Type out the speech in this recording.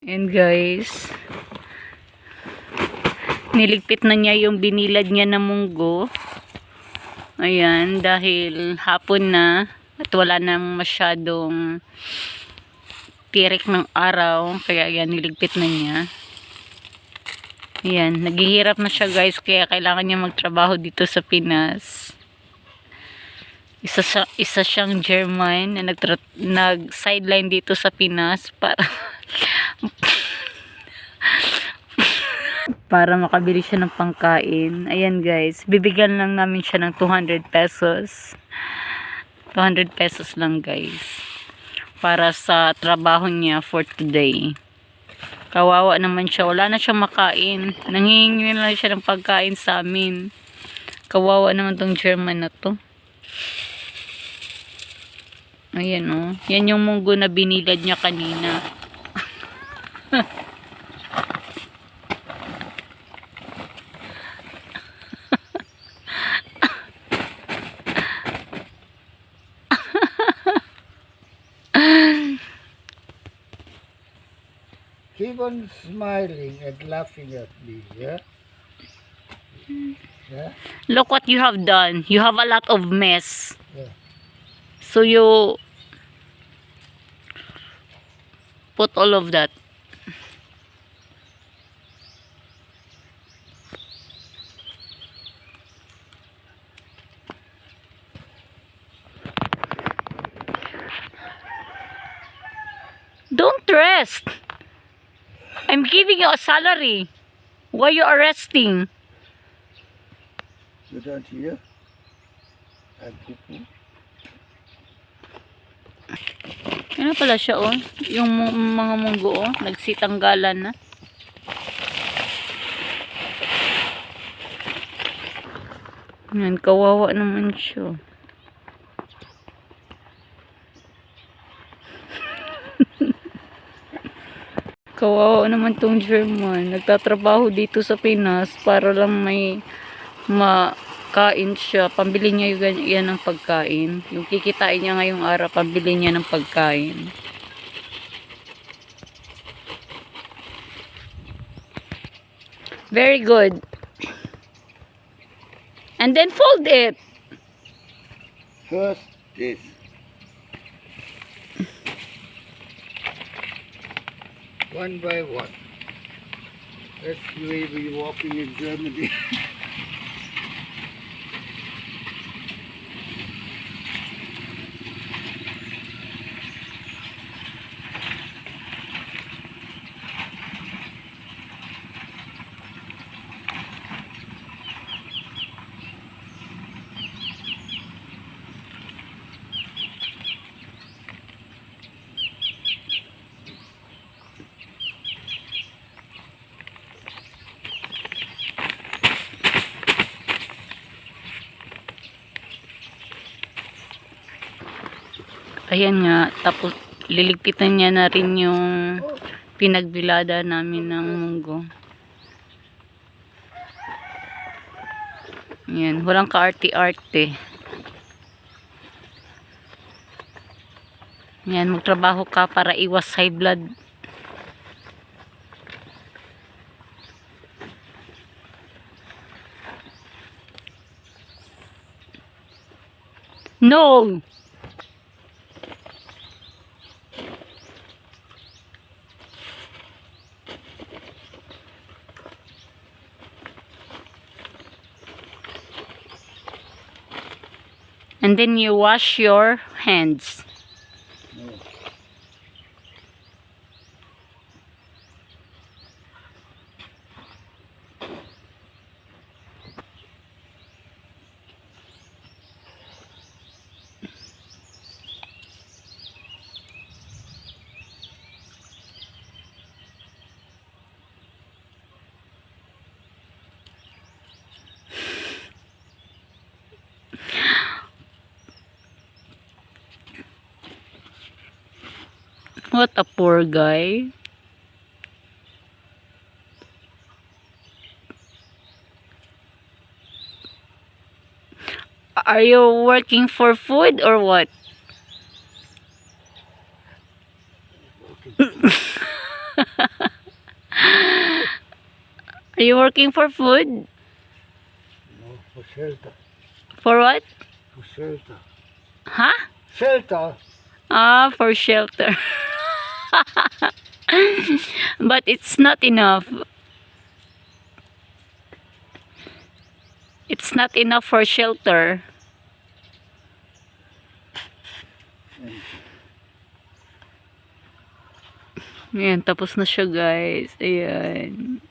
And guys, niligpit na niya yung binilad niya na munggo. Ayan, dahil hapon na at wala nang masyadong tirik ng araw, kaya ayan, niligpit na niya. Ayan, naghihirap na siya guys, kaya kailangan niya magtrabaho dito sa Pinas. Isa siyang German na nag-sideline dito sa Pinas para para makabili siya ng pangkain. Ayan guys, bibigyan lang namin siya ng 200 pesos. 200 pesos lang guys. Para sa trabaho niya for today. Kawawa naman siya. Wala na siyang makain. Nanghihingi lang siya ng pagkain sa amin. Kawawa naman tong German na to. Ayan o. Yan yung munggo na binilad niya kanina. Keep on smiling and laughing at me, yeah? Yeah? Look what you have done. You have a lot of mess. Yeah. So you put all of that. Don't rest. I'm giving you a salary. Why you are resting? You don't hear? I'm cooking. Ano pala siya oh? Yung mga munggo oh, nagsitanggalan na. Yan, kawawa naman siya. Kawawa naman tong German. Nagtatrabaho dito sa Pinas para lang may makain siya. Pambili niya yung yan ng pagkain. Yung kikitain niya ngayong araw, pambili niya ng pagkain. Very good. And then fold it. First, this. One by one. That's the way we're walking in Germany. Ayan nga, tapos liligpitan niya na rin yung pinagbilada namin ng munggo. Ayan, walang kaarte-arte. Ayan, magtrabaho ka para iwas high blood. No! And then you wash your hands. No. What a poor guy. Are you working for food or what? Are you working for food? No, for shelter. For what? For shelter. Huh? Shelter. Ah, for shelter. But it's not enough. It's not enough for shelter. Ayan, tapos na siya guys. Ayan.